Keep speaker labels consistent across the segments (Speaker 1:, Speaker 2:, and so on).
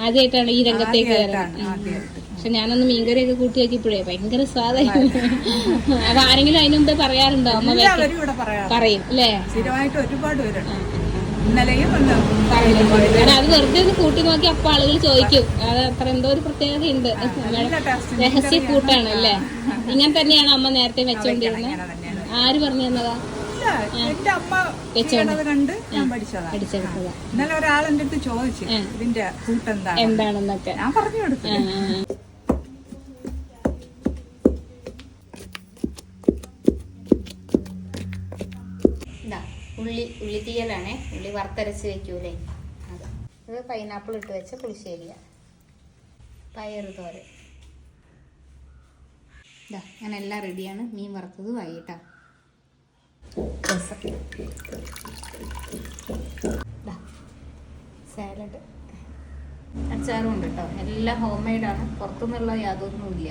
Speaker 1: ആദ്യമായിട്ടാണ് ഈ രംഗത്തേക്ക് കയറുന്നത്. പക്ഷെ ഞാനൊന്ന് മീൻകറിയൊക്കെ കൂട്ടി വെക്കിപ്പോഴേ ഭയങ്കര സ്വാദായിരുന്നു. അപ്പൊ ആരെങ്കിലും അതിന് മുമ്പേ പറയാറുണ്ടോ? അമ്മ പറയും അല്ലേ?
Speaker 2: ഒരുപാട്
Speaker 1: അത് വെറുതെ ഒന്ന് കൂട്ടി നോക്കി അപ്പൊ ആളുകൾ ചോദിക്കും. അത് അത്ര എന്തോ ഒരു പ്രത്യേകത ഉണ്ട്. രഹസ്യ കൂട്ടാണ് അല്ലേ? ഇങ്ങനെ തന്നെയാണ് അമ്മ നേരത്തെ വെച്ചോണ്ടിരുന്നത്. ആര് പറഞ്ഞു തന്നതാ?
Speaker 2: എന്റെ അമ്മ കണ്ട് ഞാൻ പഠിച്ചെടുത്തതാ. ഇന്നലെ ഒരാളെന്റെ അടുത്ത് ചോദിച്ചു ഇതിന്റെ
Speaker 1: എന്താണെന്നൊക്കെ
Speaker 2: ഞാൻ പറഞ്ഞു കൊടുത്തു.
Speaker 1: ഉള്ളി തീയലാണേ. ഉള്ളി വറുത്തരച്ച് വെക്കൂലേ അത്. ഇത് പൈനാപ്പിൾ ഇട്ട് വെച്ച പുളിശ്ശേരിയ, പയറ് തോരൻ. ഇതാ അങ്ങനെ എല്ലാം റെഡിയാണ്. മീൻ വറുത്തത് വൈകിട്ടാ. സാലഡ്, അച്ചാറും ഉണ്ട് കേട്ടോ. എല്ലാം ഹോം മെയ്ഡാണ്, പുറത്തുനിന്നുള്ള യാതൊന്നുമില്ല.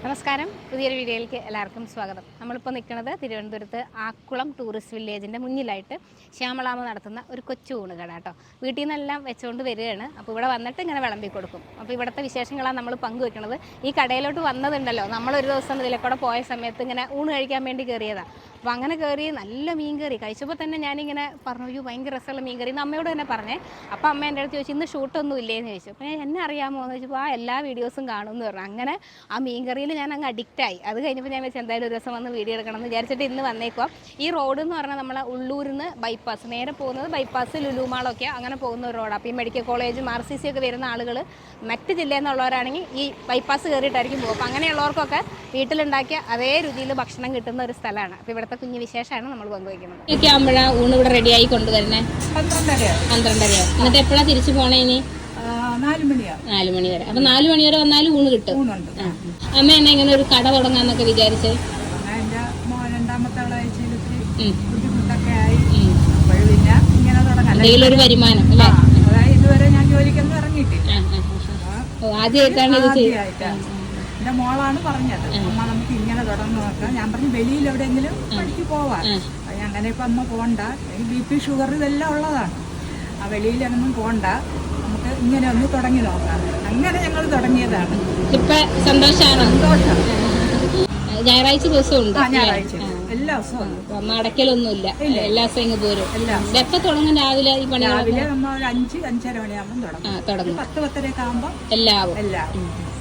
Speaker 1: നമസ്കാരം, പുതിയൊരു വീഡിയോയിലേക്ക് എല്ലാവർക്കും സ്വാഗതം. നമ്മളിപ്പോൾ നിൽക്കുന്നത് തിരുവനന്തപുരത്ത് ആക്കുളം ടൂറിസ്റ്റ് വില്ലേജിൻ്റെ മുന്നിലായിട്ട് ശ്യാമളാമ്മ നടത്തുന്ന ഒരു കൊച്ചു ഊണുകട കേട്ടോ. വീട്ടിൽ നിന്നെല്ലാം വെച്ചുകൊണ്ട് വരികയാണ്. അപ്പോൾ ഇവിടെ വന്നിട്ട് ഇങ്ങനെ വിളമ്പി കൊടുക്കും. അപ്പോൾ ഇവിടുത്തെ വിശേഷങ്ങളാണ് നമ്മൾ പങ്കുവെക്കുന്നത്. ഈ കടയിലോട്ട് വന്നതുണ്ടല്ലോ, നമ്മളൊരു ദിവസം ഇതിലേക്കൂടെ പോയ സമയത്ത് ഇങ്ങനെ ഊണ് കഴിക്കാൻ വേണ്ടി കയറിയതാണ്. അപ്പോൾ അങ്ങനെ കയറി നല്ല മീൻ കറി കഴിച്ചപ്പോൾ തന്നെ ഞാനിങ്ങനെ പറഞ്ഞു, അയ്യോ ഭയങ്കര രസമുള്ള മീൻ കറി എന്ന് അമ്മയോട് തന്നെ പറഞ്ഞേ. അപ്പോൾ അമ്മ എൻ്റെ അടുത്ത് ചോദിച്ചു, ഇന്ന് ഷൂട്ടൊന്നും ഇല്ലേന്ന് ചോദിച്ചു. അപ്പോൾ എന്നെ അറിയാമോ എന്ന് ചോദിച്ചപ്പോൾ എല്ലാ വീഡിയോസും കാണുമെന്ന് പറഞ്ഞു. അങ്ങനെ ആ മീൻ കറിയിൽ ഞാൻ അങ്ങ് അഡിക്റ്റായി. അത് കഴിഞ്ഞപ്പോൾ ഞാൻ വെച്ചാൽ എന്തായാലും ഒരു ദിവസം വന്ന് വീഡിയോ എടുക്കണം എന്ന് വിചാരിച്ചിട്ട് ഇന്ന് വന്നേക്കുക. ഈ റോഡ് എന്ന് പറഞ്ഞാൽ നമ്മളെ ഉള്ളൂരിൽ നിന്ന് ബൈപ്പാസ് നേരെ പോകുന്നത്, ബൈപ്പാസ് ലുലുമാളൊക്കെ അങ്ങനെ പോകുന്ന ഒരു റോഡാണ്. അപ്പോൾ ഈ മെഡിക്കൽ കോളേജ് RCC ഒക്കെ വരുന്ന ആളുകൾ മറ്റ് ജില്ലയിൽ നിന്നുള്ളവരാണെങ്കിൽ ഈ ബൈപ്പാസ് കയറിയിട്ടായിരിക്കും പോകും. അപ്പോൾ അങ്ങനെയുള്ളവർക്കൊക്കെ വീട്ടിലുണ്ടാക്കിയ അതേ രുചിയിൽ ഭക്ഷണം കിട്ടുന്ന ഒരു സ്ഥലമാണ്. അപ്പോൾ ഇവിടുത്തെ കുഞ്ഞു വിശേഷമാണ് നമ്മൾ പങ്കുവയ്ക്കുന്നത്. ഒക്കെ ആകുമ്പോഴാണ് ഊണ് ഇവിടെ റെഡിയായി കൊണ്ടുവരുന്നത്. 12:30. എന്നിട്ട് എപ്പോഴാണ് തിരിച്ചു പോണേ? ഇനി 4 മണി വരെ. അപ്പൊ 4 മണി വരെ വന്നാലും ഊണ് കിട്ടും. അമ്മ എന്നെ ഇങ്ങനെ ഒരു കട തുടങ്ങാന്നൊക്കെ വിചാരിച്ചേ? എന്തെങ്കിലും ഒരു വരുമാനം അല്ലേ?
Speaker 2: ഇതുവരെ ഞാൻ ജോലിക്കൊന്നും ഇറങ്ങിയിട്ടില്ല.
Speaker 1: ആദ്യമായിട്ടാണ് ഇത്
Speaker 2: ചെയ്യുന്നത്. എന്റെ മോളാണ് പറഞ്ഞത്, അമ്മ നമുക്ക് ഇങ്ങനെ തുടർന്ന് നോക്കാം. ഞാൻ പറഞ്ഞു വെളിയിൽ എവിടെയെങ്കിലും പണിക്ക് പോവാം. അങ്ങനെ ഇപ്പൊ അമ്മ പോണ്ട, BP ഷുഗർ ഇതെല്ലാം ഉള്ളതാണ്. ആ വെളിയിലൊന്നും പോണ്ട, നമുക്ക് ഇങ്ങനെ ഒന്ന് തുടങ്ങി നോക്കാം. അങ്ങനെ ഞങ്ങൾ തുടങ്ങിയതാണ്.
Speaker 1: ഇപ്പൊ സന്തോഷമാണ്. ഞായറാഴ്ച ദിവസം ഉണ്ട്.
Speaker 2: ഞായറാഴ്ച എല്ലാ ദിവസവും
Speaker 1: അടയ്ക്കലൊന്നുമില്ല. എല്ലാ ദിവസവും ഇങ്ങ് പോരും. എപ്പോ തുടങ്ങും രാവിലെ ഈ പണി?
Speaker 2: രാവിലെ നമ്മൾ 5-5:30 മണിയാകുമ്പോൾ തുടങ്ങും. 10-10:30 ആകുമ്പോൾ എല്ലാം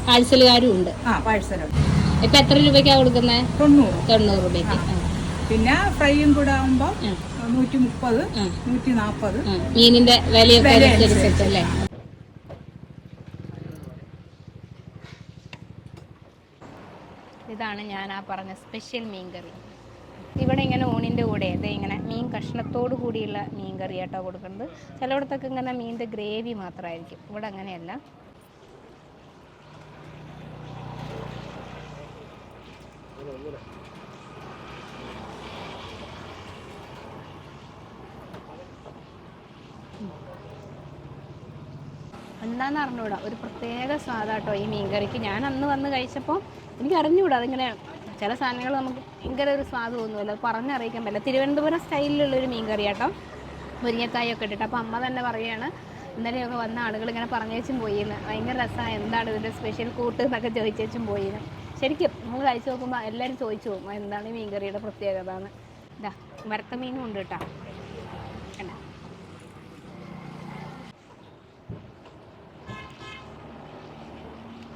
Speaker 1: പാഴ്സലുകാരും ഉണ്ട്.
Speaker 2: പാഴ്സലുണ്ട്.
Speaker 1: ഇപ്പൊ എത്ര രൂപയ്ക്കാ കൊടുക്കുന്നത്? 90 രൂപയ്ക്ക്.
Speaker 2: പിന്നെ ഫ്രൈയും കൂടെ ആകുമ്പോ 130, 140.
Speaker 1: മീനിന്റെ വിലയൊക്കെ അനുസരിച്ചല്ലേ? ഇതാണ് ഞാൻ ആ പറഞ്ഞ സ്പെഷ്യൽ മീൻ കറി. ഇവിടെ ഇങ്ങനെ ഊണിൻ്റെ കൂടെ ഇങ്ങനെ മീൻ കഷ്ണത്തോടു കൂടിയുള്ള മീൻ കറി ആട്ടോ കൊടുക്കുന്നത്. ചിലയിടത്തൊക്കെ ഇങ്ങനെ മീനിൻ്റെ ഗ്രേവി മാത്രമായിരിക്കും. ഇവിടെ അങ്ങനെയല്ല. എന്താണെന്ന് അറിഞ്ഞൂടാ, ഒരു പ്രത്യേക സ്വാദാട്ടോ ഈ മീൻ കറിക്ക്. ഞാൻ അന്ന് വന്ന് കഴിച്ചപ്പോൾ എനിക്ക് അറിഞ്ഞുകൂടാ, അതിങ്ങനെ ചില സാധനങ്ങൾ നമുക്ക് ഭയങ്കര ഒരു സ്വാദ് തോന്നുമല്ലോ, പറഞ്ഞറിയിക്കാൻ പറ്റില്ല. തിരുവനന്തപുരം സ്റ്റൈലിലുള്ളൊരു മീൻ കറി കേട്ടോ, മുരിങ്ങക്കായൊക്കെ ഇട്ടിട്ട്. അപ്പോൾ അമ്മ തന്നെ പറയുകയാണ്, ഇന്നലെയൊക്കെ വന്ന ആളുകൾ ഇങ്ങനെ പറഞ്ഞേച്ചും പോയിന്ന്, ഭയങ്കര രസമാണ്, എന്താണ് ഇതിൻ്റെ സ്പെഷ്യൽ കൂട്ട് എന്നൊക്കെ ചോദിച്ചേച്ചും പോയിന്ന്. ശരിക്കും നമ്മൾ കഴിച്ച് നോക്കുമ്പോൾ എല്ലാവരും ചോദിച്ചു പോകും എന്താണ് ഈ മീൻ കറിയുടെ പ്രത്യേകത എന്ന്. ഇതാ വറുത്ത മീനും ഉണ്ട് കേട്ടോ. കണ്ട,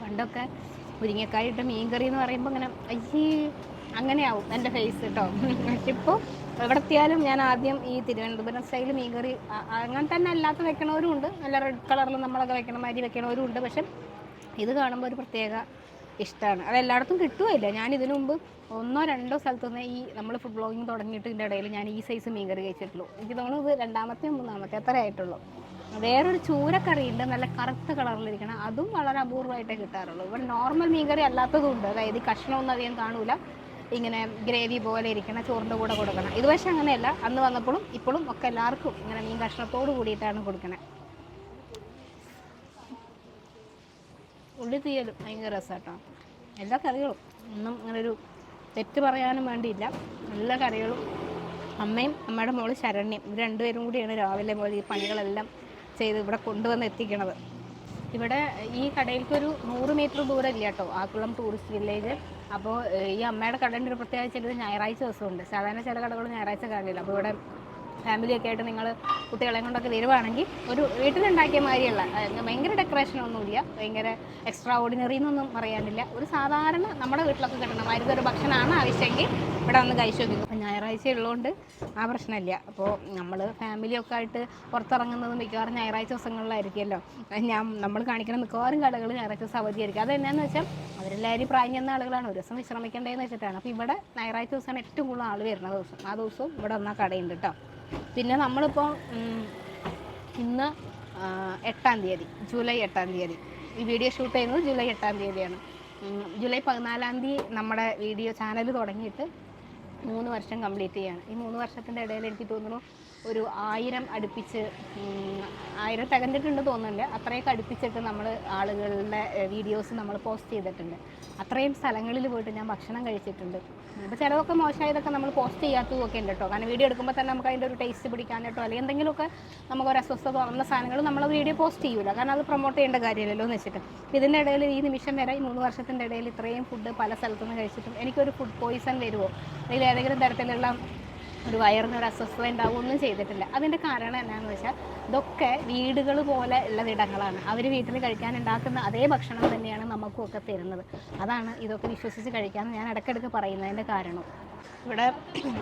Speaker 1: പണ്ടൊക്കെ മുരിങ്ങക്കായിട്ട് മീൻ കറി എന്ന് പറയുമ്പോൾ ഇങ്ങനെ അങ്ങനെയാവും എൻ്റെ ഫേസ് കേട്ടോ. പക്ഷെ ഇപ്പോൾ എവിടെ എത്തിയാലും ഞാൻ ആദ്യം ഈ തിരുവനന്തപുരം സ്റ്റൈൽ മീൻ കറി അങ്ങനെ തന്നെ അല്ലാത്ത വെക്കണവരും ഉണ്ട്, നല്ല റെഡ് കളറിൽ നമ്മളൊക്കെ വെക്കണ മാതിരി വെക്കണവരും ഉണ്ട്. പക്ഷെ ഇത് കാണുമ്പോൾ ഒരു പ്രത്യേക ഇഷ്ടമാണ്. അതെല്ലായിടത്തും കിട്ടുകയില്ല. ഞാൻ ഇതിനു മുമ്പ് 1-2 സ്ഥലത്തുനിന്ന് ഈ നമ്മൾ ഫുഡ് ബ്ലോഗിങ് തുടങ്ങിയിട്ട് ഇതിൻ്റെ ഇടയിൽ ഞാൻ ഈ സൈസ് മീൻ കറി കഴിച്ചിട്ടുള്ളൂ. എനിക്ക് തോന്നുന്നു ഇത് 2-3 അത്ര ആയിട്ടുള്ളൂ. വേറൊരു ചൂരക്കറിയുണ്ട്, നല്ല കറുത്ത കളറിലിരിക്കണം, അതും വളരെ അപൂർവമായിട്ടേ കിട്ടാറുള്ളൂ. ഇവിടെ നോർമൽ മീൻ കറി അല്ലാത്തതും ഉണ്ട്. അതായത് കഷ്ണമൊന്നും അധികം കാണൂല, ഇങ്ങനെ ഗ്രേവി പോലെ ഇരിക്കണം, ചോറിൻ്റെ കൂടെ കൊടുക്കണം. ഇത് പക്ഷേ അങ്ങനെയല്ല, അന്ന് വന്നപ്പോഴും ഇപ്പോഴും ഒക്കെ എല്ലാവർക്കും ഇങ്ങനെ മീൻ കഷ്ണത്തോട് കൂടിയിട്ടാണ് കൊടുക്കണേ. ഉള്ളി തീയലും ഭയങ്കര രസമാട്ടോ. എല്ലാ കറികളും ഒന്നും അങ്ങനൊരു തെറ്റ് പറയാനും വേണ്ടിയില്ല, എല്ലാ കറികളും. അമ്മയും അമ്മയുടെ മോള് ശരണ്യം, ഇവർ രണ്ടുപേരും കൂടിയാണ് രാവിലെ മുതൽ ഈ പണികളെല്ലാം ചെയ്ത് ഇവിടെ കൊണ്ടുവന്ന് എത്തിക്കണത്. ഇവിടെ ഈ കടയിലേക്കൊരു 100 മീറ്റർ ദൂരം ഇല്ല കേട്ടോ, ആക്കുളം ടൂറിസ്റ്റ് വില്ലേജ്. അപ്പോൾ ഈ അമ്മയുടെ കടേൻ്റെ ഒരു പ്രത്യേകത വെച്ചാൽ ഞായറാഴ്ച ദിവസമുണ്ട്. സാധാരണ ചില കടകൾ ഞായറാഴ്ച കാണില്ല. അപ്പോൾ ഇവിടെ ഫാമിലിയൊക്കെ ആയിട്ട് നിങ്ങൾ കുട്ടികളെ കൊണ്ടൊക്കെ വരുവാണെങ്കിൽ ഒരു വീട്ടിലുണ്ടാക്കിയ മാതിരിയുള്ള ഭയങ്കര ഡെക്കറേഷനൊന്നുമില്ല, ഭയങ്കര എക്സ്ട്രാ ഓർഡിനറി എന്നൊന്നും പറയാനില്ല. ഒരു സാധാരണ നമ്മുടെ വീട്ടിലൊക്കെ കിട്ടുന്ന മാതിരി ഒരു ഭക്ഷണമാണ് ആവശ്യമെങ്കിൽ ഇവിടെ വന്ന് കഴിച്ചു നോക്കുന്നു. അപ്പോൾ ഞായറാഴ്ച ഉള്ളതുകൊണ്ട് ആ പ്രശ്നമില്ല. അപ്പോൾ നമ്മൾ ഫാമിലിയൊക്കെ ആയിട്ട് പുറത്തിറങ്ങുന്നത് മിക്കവാറും ഞായറാഴ്ച ദിവസങ്ങളിലായിരിക്കുമല്ലോ. നമ്മൾ കാണിക്കുന്ന മിക്കവാറും കടകൾ ഞായറാഴ്ച ദിവസം അവധിയായിരിക്കും. അതെന്നാന്ന് വെച്ചാൽ അവരെല്ലാവരും പ്രായം ചെന്ന ആളുകളാണ്, ഒരു ദിവസം വിശ്രമിക്കേണ്ടതെന്ന് വെച്ചിട്ടാണ്. അപ്പോൾ ഇവിടെ ഞായറാഴ്ച ദിവസമാണ് ഏറ്റവും കൂടുതൽ ആൾ വരുന്ന ദിവസം. ആ ദിവസവും ഇവിടെ വന്നാൽ കടയുണ്ട് കേട്ടോ. പിന്നെ നമ്മളിപ്പോൾ ഇന്ന് 8-ാം തീയതി, ജൂലൈ 8-ാം തീയതി ഈ വീഡിയോ ഷൂട്ട് ചെയ്യുന്നത് ജൂലൈ 8-ാം തീയതിയാണ്. ജൂലൈ 14-ാം തീയതി നമ്മുടെ വീഡിയോ ചാനൽ തുടങ്ങിയിട്ട് 3 വർഷം കംപ്ലീറ്റ് ചെയ്യാണ്. ഈ 3 വർഷത്തിൻ്റെ ഇടയിൽ എനിക്ക് തോന്നുന്നു ഒരു 1000 അടുപ്പിച്ച് 1000 തികഞ്ഞിട്ടുണ്ട് തോന്നുന്നില്ല, അത്രയൊക്കെ അടുപ്പിച്ചിട്ട് നമ്മൾ ആളുകളുടെ വീഡിയോസ് നമ്മൾ പോസ്റ്റ് ചെയ്തിട്ടുണ്ട്. അത്രയും സ്ഥലങ്ങളിൽ പോയിട്ട് ഞാൻ ഭക്ഷണം കഴിച്ചിട്ടുണ്ട്. അപ്പോൾ ചിലതൊക്കെ മോശമായതൊക്കെ നമ്മൾ പോസ്റ്റ് ചെയ്യാത്തതൊക്കെ ഉണ്ട് കേട്ടോ. കാരണം വീഡിയോ എടുക്കുമ്പോൾ തന്നെ നമുക്ക് അതിൻ്റെ ഒരു ടേസ്റ്റ് പിടിക്കാനായിട്ടോ അല്ലെങ്കിൽ എന്തെങ്കിലുമൊക്കെ നമുക്കൊരു അസ്വസ്ഥത തോന്നുന്ന സാധനങ്ങൾ നമ്മൾ വീഡിയോ പോസ്റ്റ് ചെയ്യൂല, കാരണം അത് പ്രൊമോട്ട് ചെയ്യേണ്ട കാര്യമല്ലല്ലോ എന്ന് വെച്ചിട്ട്. ഇതിൻ്റെ ഇടയിൽ ഈ നിമിഷം വരെ ഈ 3 വർഷത്തിൻ്റെ ഇടയിൽ ഇത്രയും ഫുഡ് പല സ്ഥലത്തുനിന്ന് കഴിച്ചിട്ടും എനിക്കൊരു ഫുഡ് പോയിസൺ വരുമോ അല്ലെങ്കിൽ ഏതെങ്കിലും തരത്തിലുള്ള ഒരു വയറിനൊരു അസ്വസ്ഥത ഉണ്ടാവുകയൊന്നും ചെയ്തിട്ടില്ല. അതിൻ്റെ കാരണം എന്നാണെന്ന് വെച്ചാൽ ഇതൊക്കെ വീടുകൾ പോലെ ഉള്ള ഇടങ്ങളാണ്. അവർ വീട്ടിൽ കഴിക്കാൻ ഉണ്ടാക്കുന്ന അതേ ഭക്ഷണം തന്നെയാണ് നമുക്കൊക്കെ തരുന്നത്. അതാണ് ഇതൊക്കെ വിശ്വസിച്ച് കഴിക്കാമെന്ന് ഞാൻ ഇടയ്ക്കിടയ്ക്ക് പറയുന്നതിൻ്റെ കാരണം. ഇവിടെ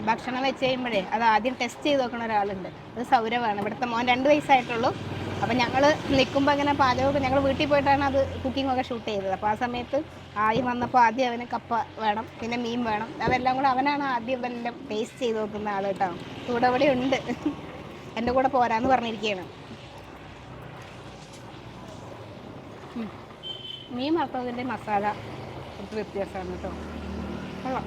Speaker 1: ഭക്ഷണം വെച്ച് കഴിയുമ്പോഴേ അത് ആദ്യം ടെസ്റ്റ് ചെയ്ത് നോക്കുന്ന ഒരാളുണ്ട്. അത് സൗരവാണ്, ഇവിടുത്തെ മോൻ 2 വയസ്സായിട്ടുള്ളൂ. അപ്പം ഞങ്ങൾ നിൽക്കുമ്പോൾ അങ്ങനെ പാചകമൊക്കെ ഞങ്ങൾ വീട്ടിൽ പോയിട്ടാണ് അത് കുക്കിങ്ങൊക്കെ ഷൂട്ട് ചെയ്തത്. അപ്പോൾ ആ സമയത്ത് ആദ്യം വന്നപ്പോൾ ആദ്യം അവന് കപ്പ വേണം, പിന്നെ മീൻ വേണം. അതെല്ലാം കൂടെ അവനാണ് ആദ്യം ഇതെല്ലാം ടേസ്റ്റ് ചെയ്ത് നോക്കുന്ന ആൾ കേട്ടോ. ഇവിടെ ഉണ്ട്, എൻ്റെ കൂടെ പോരാന്ന് പറഞ്ഞിരിക്കുകയാണ്. മീൻ വറുത്തതിൻ്റെ മസാല കുറച്ച് വ്യത്യാസമാണ് കേട്ടോ. കൊള്ളാം,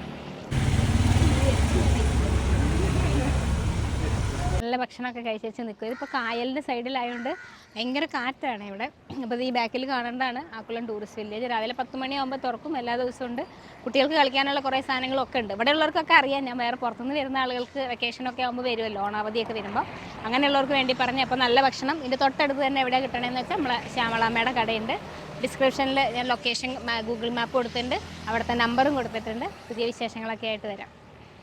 Speaker 1: നല്ല ഭക്ഷണമൊക്കെ കഴിച്ച് നിൽക്കും. ഇതിപ്പോൾ കായലിൻ്റെ സൈഡിലായതുകൊണ്ട് ഭയങ്കര കാറ്റാണ് ഇവിടെ. അപ്പോൾ ഈ ബാക്കിൽ കാണേണ്ടതാണ് ആക്കുളം ടൂറിസ്റ്റ് വില്ലേജ്. രാവിലെ 10 മണിയാകുമ്പോൾ തുറക്കും, എല്ലാ ദിവസവും ഉണ്ട്. കുട്ടികൾക്ക് കളിക്കാനുള്ള കുറേ സാധനങ്ങളൊക്കെ ഉണ്ട്. ഇവിടെ ഉള്ളവർക്കൊക്കെ അറിയാം, ഞാൻ വേറെ പുറത്തുനിന്ന് വരുന്ന ആളുകൾക്ക് വെക്കേഷനൊക്കെ ആകുമ്പോൾ വരുമല്ലോ, ഓണാവധിയൊക്കെ വരുമ്പോൾ. അങ്ങനെയുള്ളവർക്ക് വേണ്ടി പറഞ്ഞു. അപ്പോൾ നല്ല ഭക്ഷണം ഇതിൻ്റെ തൊട്ടടുത്ത് തന്നെ എവിടെയാണ് കിട്ടണമെന്ന് വെച്ചാൽ നമ്മളെ ശ്യാമളാമ്മയുടെ കടയുണ്ട്. ഡിസ്ക്രിപ്ഷനിൽ ഞാൻ ലൊക്കേഷൻ ഗൂഗിൾ മാപ്പ് കൊടുത്തിട്ടുണ്ട്, അവിടുത്തെ നമ്പറും കൊടുത്തിട്ടുണ്ട്. പുതിയ വിശേഷങ്ങളൊക്കെ ആയിട്ട് വരാം.